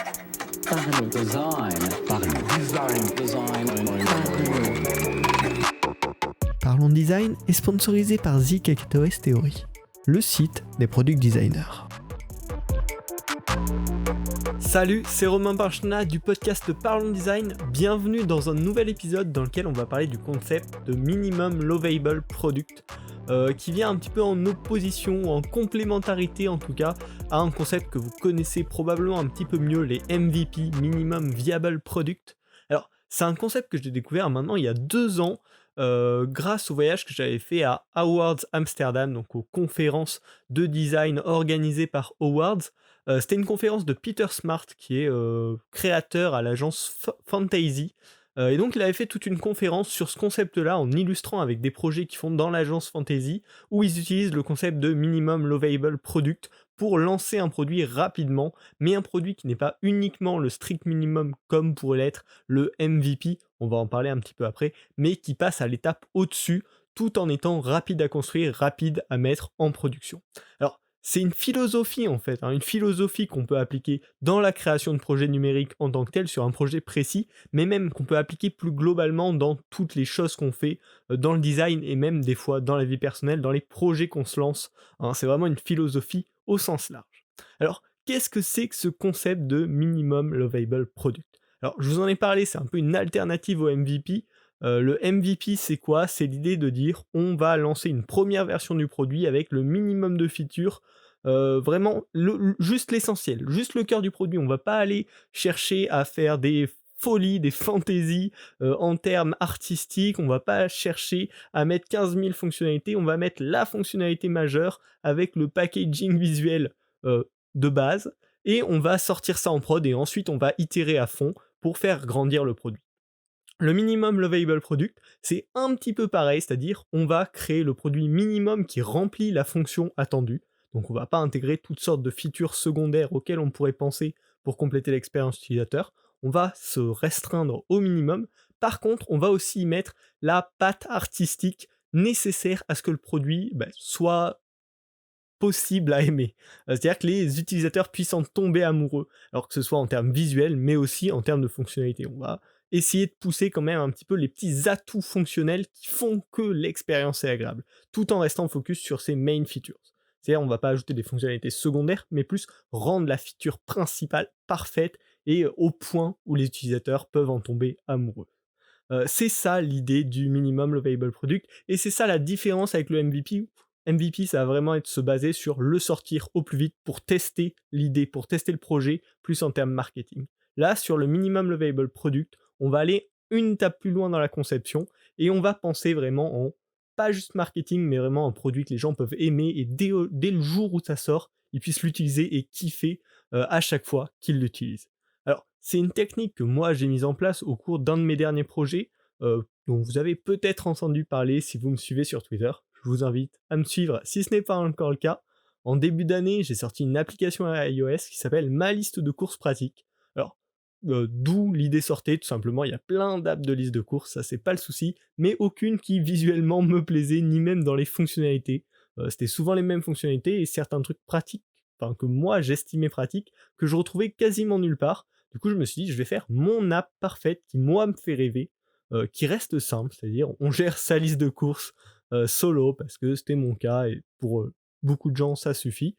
Parlons. Design. Parlons. Design. Parlons Design est sponsorisé par The Cacatoès Theory, le site des product designers. Salut, c'est Romain Parchena du podcast Parlons Design. Bienvenue dans un nouvel épisode dans lequel on va parler du concept de Minimum Lovable Product, qui vient un petit peu en opposition, ou en complémentarité en tout cas, à un concept que vous connaissez probablement un petit peu mieux, les MVP, Minimum Viable Product. Alors, c'est un concept que j'ai découvert maintenant il y a 2 ans, grâce au voyage que j'avais fait à Awards Amsterdam, donc aux conférences de design organisées par Awards. C'était une conférence de Peter Smart, qui est créateur à l'agence Fantasy. Et donc il avait fait toute une conférence sur ce concept-là en illustrant avec des projets qu'ils font dans l'agence Fantasy, où ils utilisent le concept de Minimum Lovable Product pour lancer un produit rapidement, mais un produit qui n'est pas uniquement le strict minimum comme pourrait l'être le MVP, on va en parler un petit peu après, mais qui passe à l'étape au-dessus, tout en étant rapide à construire, rapide à mettre en production. Alors, c'est une philosophie en fait, une philosophie qu'on peut appliquer dans la création de projets numériques en tant que tel, sur un projet précis, mais même qu'on peut appliquer plus globalement dans toutes les choses qu'on fait, dans le design et même des fois dans la vie personnelle, dans les projets qu'on se lance. C'est vraiment une philosophie au sens large. Alors, qu'est-ce que c'est que ce concept de Minimum Lovable Product ? Alors, je vous en ai parlé, c'est un peu une alternative au MVP. Le MVP, c'est quoi ? C'est l'idée de dire on va lancer une première version du produit avec le minimum de features, vraiment juste l'essentiel, juste le cœur du produit. On va pas aller chercher à faire des folies, des fantaisies en termes artistiques, on va pas chercher à mettre 15 000 fonctionnalités, on va mettre la fonctionnalité majeure avec le packaging visuel de base, et on va sortir ça en prod, et ensuite on va itérer à fond pour faire grandir le produit. Le minimum lovable product, c'est un petit peu pareil, c'est-à-dire on va créer le produit minimum qui remplit la fonction attendue. Donc on va pas intégrer toutes sortes de features secondaires auxquelles on pourrait penser pour compléter l'expérience utilisateur. On va se restreindre au minimum. Par contre, on va aussi y mettre la patte artistique nécessaire à ce que le produit soit possible à aimer. C'est-à-dire que les utilisateurs puissent en tomber amoureux, alors que ce soit en termes visuels, mais aussi en termes de fonctionnalité. On va essayer de pousser quand même un petit peu les petits atouts fonctionnels qui font que l'expérience est agréable, tout en restant focus sur ses main features. C'est-à-dire on va pas ajouter des fonctionnalités secondaires, mais plus rendre la feature principale parfaite et au point où les utilisateurs peuvent en tomber amoureux. C'est ça l'idée du minimum lovable product, et c'est ça la différence avec le MVP. MVP, ça va vraiment être se baser sur le sortir au plus vite pour tester l'idée, pour tester le projet, plus en termes marketing. Là, sur le minimum lovable product, on va aller une étape plus loin dans la conception, et on va penser vraiment en pas juste marketing, mais vraiment un produit que les gens peuvent aimer, et dès le jour où ça sort, ils puissent l'utiliser et kiffer à chaque fois qu'ils l'utilisent. Alors, c'est une technique que moi j'ai mise en place au cours d'un de mes derniers projets, dont vous avez peut-être entendu parler si vous me suivez sur Twitter. Je vous invite à me suivre si ce n'est pas encore le cas. En début d'année, j'ai sorti une application à iOS qui s'appelle Ma liste de courses pratiques. Alors, d'où l'idée sortait, tout simplement, il y a plein d'apps de liste de courses, ça c'est pas le souci, mais aucune qui visuellement me plaisait, ni même dans les fonctionnalités. C'était souvent les mêmes fonctionnalités et certains trucs pratiques, que moi j'estimais pratiques, que je retrouvais quasiment nulle part. Du coup, je me suis dit, je vais faire mon app parfaite qui, moi, me fait rêver, qui reste simple, c'est-à-dire on gère sa liste de courses solo, parce que c'était mon cas, et pour beaucoup de gens, ça suffit.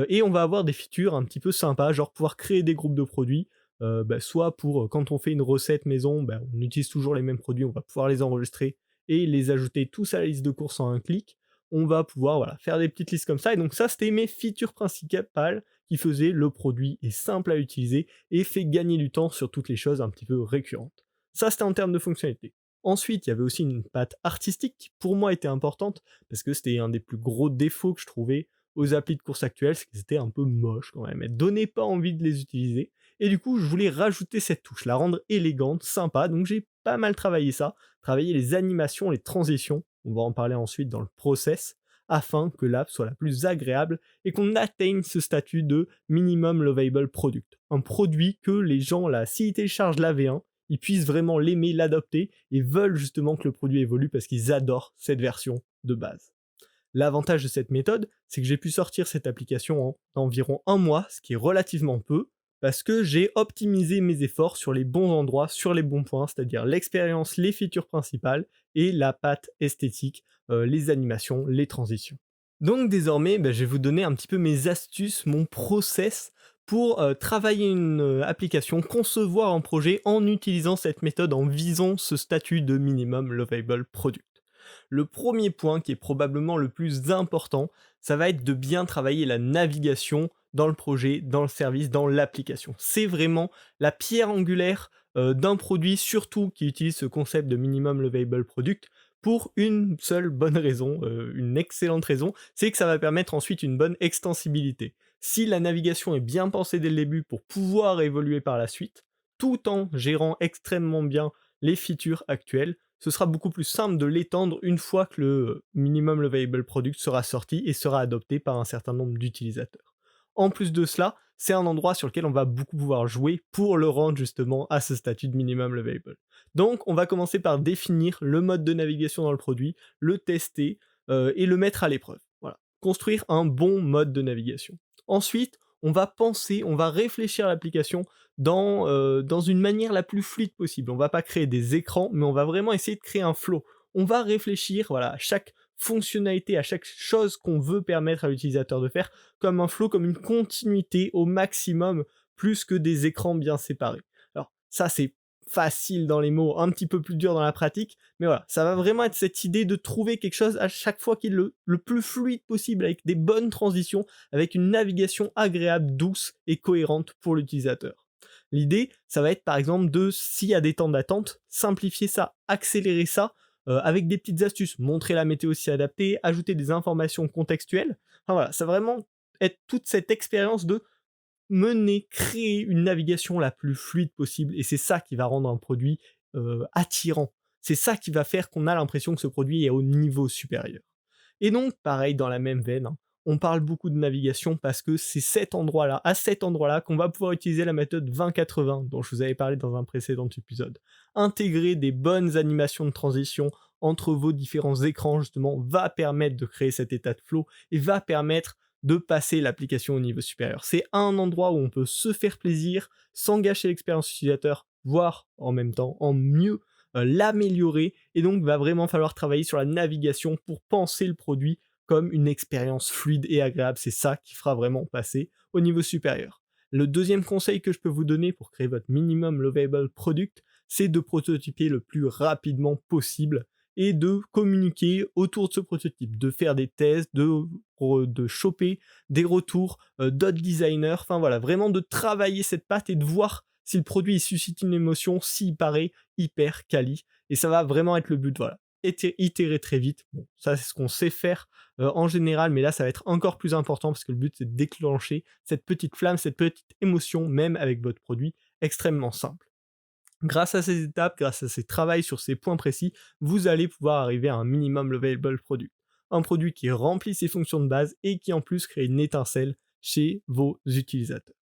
Et on va avoir des features un petit peu sympas, genre pouvoir créer des groupes de produits, soit pour quand on fait une recette maison, on utilise toujours les mêmes produits, on va pouvoir les enregistrer et les ajouter tous à la liste de courses en un clic. On va pouvoir faire des petites listes comme ça, et donc ça c'était mes features principales qui faisaient le produit est simple à utiliser et fait gagner du temps sur toutes les choses un petit peu récurrentes. Ça c'était en termes de fonctionnalité. Ensuite, il y avait aussi une patte artistique qui pour moi était importante, parce que c'était un des plus gros défauts que je trouvais aux applis de course actuelles, c'est qu'ils étaient un peu moches quand même, elles donnaient pas envie de les utiliser, et du coup je voulais rajouter cette touche, la rendre élégante, sympa, donc j'ai pas mal travaillé ça, travailler les animations, les transitions, on va en parler ensuite dans le process, afin que l'app soit la plus agréable et qu'on atteigne ce statut de minimum lovable product. Un produit que les gens, là, s'ils téléchargent la V1, ils puissent vraiment l'aimer, l'adopter et veulent justement que le produit évolue parce qu'ils adorent cette version de base. L'avantage de cette méthode, c'est que j'ai pu sortir cette application en environ 1 mois, ce qui est relativement peu, Parce que j'ai optimisé mes efforts sur les bons endroits, sur les bons points, c'est-à-dire l'expérience, les features principales et la patte esthétique, les animations, les transitions. Donc désormais, je vais vous donner un petit peu mes astuces, mon process pour travailler une application, concevoir un projet en utilisant cette méthode, en visant ce statut de minimum lovable product. Le premier point, qui est probablement le plus important, ça va être de bien travailler la navigation dans le projet, dans le service, dans l'application. C'est vraiment la pierre angulaire d'un produit, surtout qui utilise ce concept de minimum lovable product, pour une seule bonne raison, une excellente raison, c'est que ça va permettre ensuite une bonne extensibilité. Si la navigation est bien pensée dès le début pour pouvoir évoluer par la suite, tout en gérant extrêmement bien les features actuelles, ce sera beaucoup plus simple de l'étendre une fois que le minimum lovable product sera sorti et sera adopté par un certain nombre d'utilisateurs. En plus de cela, c'est un endroit sur lequel on va beaucoup pouvoir jouer pour le rendre justement à ce statut de minimum lovable. Donc on va commencer par définir le mode de navigation dans le produit, le tester et le mettre à l'épreuve. Voilà. Construire un bon mode de navigation. Ensuite, on va penser, on va réfléchir à l'application dans une manière la plus fluide possible. On va pas créer des écrans, mais on va vraiment essayer de créer un flow. On va réfléchir à chaque fonctionnalité, à chaque chose qu'on veut permettre à l'utilisateur de faire, comme un flow, comme une continuité au maximum, plus que des écrans bien séparés. Alors ça, c'est facile dans les mots, un petit peu plus dur dans la pratique, mais voilà, ça va vraiment être cette idée de trouver quelque chose à chaque fois qui est le plus fluide possible, avec des bonnes transitions, avec une navigation agréable, douce et cohérente pour l'utilisateur. L'idée, ça va être par exemple s'il y a des temps d'attente, simplifier ça, accélérer ça, avec des petites astuces, montrer la météo si adaptée, ajouter des informations contextuelles. Enfin voilà, ça va vraiment être toute cette expérience de créer une navigation la plus fluide possible, et c'est ça qui va rendre un produit attirant. C'est ça qui va faire qu'on a l'impression que ce produit est au niveau supérieur. Et donc, pareil, dans la même veine, on parle beaucoup de navigation parce que c'est à cet endroit-là, qu'on va pouvoir utiliser la méthode 20-80 dont je vous avais parlé dans un précédent épisode. Intégrer des bonnes animations de transition entre vos différents écrans, justement, va permettre de créer cet état de flow et va permettre de passer l'application au niveau supérieur. C'est un endroit où on peut se faire plaisir sans gâcher l'expérience utilisateur, voire en même temps en mieux l'améliorer, et donc va vraiment falloir travailler sur la navigation pour penser le produit comme une expérience fluide et agréable. C'est ça qui fera vraiment passer au niveau supérieur. Le deuxième conseil que je peux vous donner pour créer votre minimum lovable product, c'est de prototyper le plus rapidement possible et de communiquer autour de ce prototype, de faire des tests, de choper des retours d'autres designers, enfin voilà, vraiment de travailler cette patte et de voir si le produit il suscite une émotion, s'il paraît hyper quali, et ça va vraiment être le but, voilà. Itérer très vite, bon, ça c'est ce qu'on sait faire en général, mais là ça va être encore plus important parce que le but c'est de déclencher cette petite flamme, cette petite émotion, même avec votre produit extrêmement simple. Grâce à ces étapes, grâce à ces travails sur ces points précis, vous allez pouvoir arriver à un minimum lovable product. Un produit qui remplit ses fonctions de base et qui en plus crée une étincelle chez vos utilisateurs.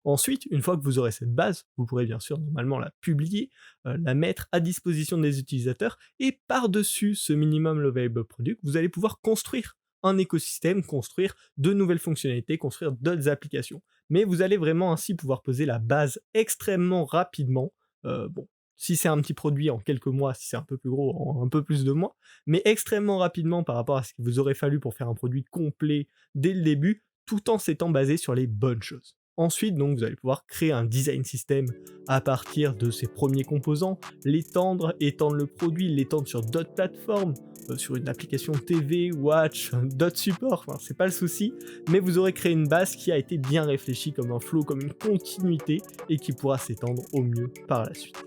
Ensuite, une fois que vous aurez cette base, vous pourrez bien sûr normalement la publier, la mettre à disposition des utilisateurs, et par-dessus ce minimum lovable product, vous allez pouvoir construire un écosystème, construire de nouvelles fonctionnalités, construire d'autres applications. Mais vous allez vraiment ainsi pouvoir poser la base extrêmement rapidement. Bon, si c'est un petit produit en quelques mois, si c'est un peu plus gros, en un peu plus de mois, mais extrêmement rapidement par rapport à ce qu'il vous aurait fallu pour faire un produit complet dès le début, tout en s'étant basé sur les bonnes choses. Ensuite, donc, vous allez pouvoir créer un design system à partir de ces premiers composants, étendre le produit, l'étendre sur d'autres plateformes, sur une application TV, Watch, d'autres supports, enfin, c'est pas le souci, mais vous aurez créé une base qui a été bien réfléchie comme un flow, comme une continuité, et qui pourra s'étendre au mieux par la suite.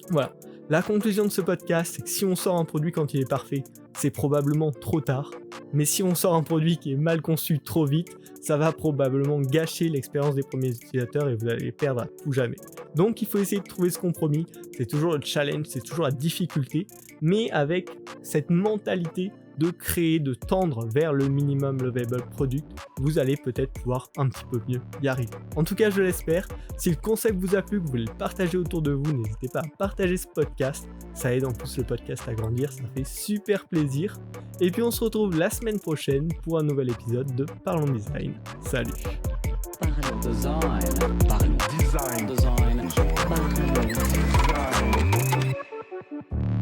Voilà, la conclusion de ce podcast, c'est que si on sort un produit quand il est parfait, c'est probablement trop tard, mais si on sort un produit qui est mal conçu trop vite, ça va probablement gâcher l'expérience des premiers utilisateurs et vous allez les perdre à tout jamais. Donc il faut essayer de trouver ce compromis, c'est toujours le challenge, c'est toujours la difficulté, mais avec cette mentalité de créer, de tendre vers le minimum lovable product, vous allez peut-être pouvoir un petit peu mieux y arriver. En tout cas, je l'espère. Si le concept vous a plu, que vous voulez le partager autour de vous, n'hésitez pas à partager ce podcast. Ça aide en plus le podcast à grandir, ça fait super plaisir. Et puis on se retrouve la semaine prochaine pour un nouvel épisode de Parlons Design. Salut! Parlons design. Parlons design. ciao.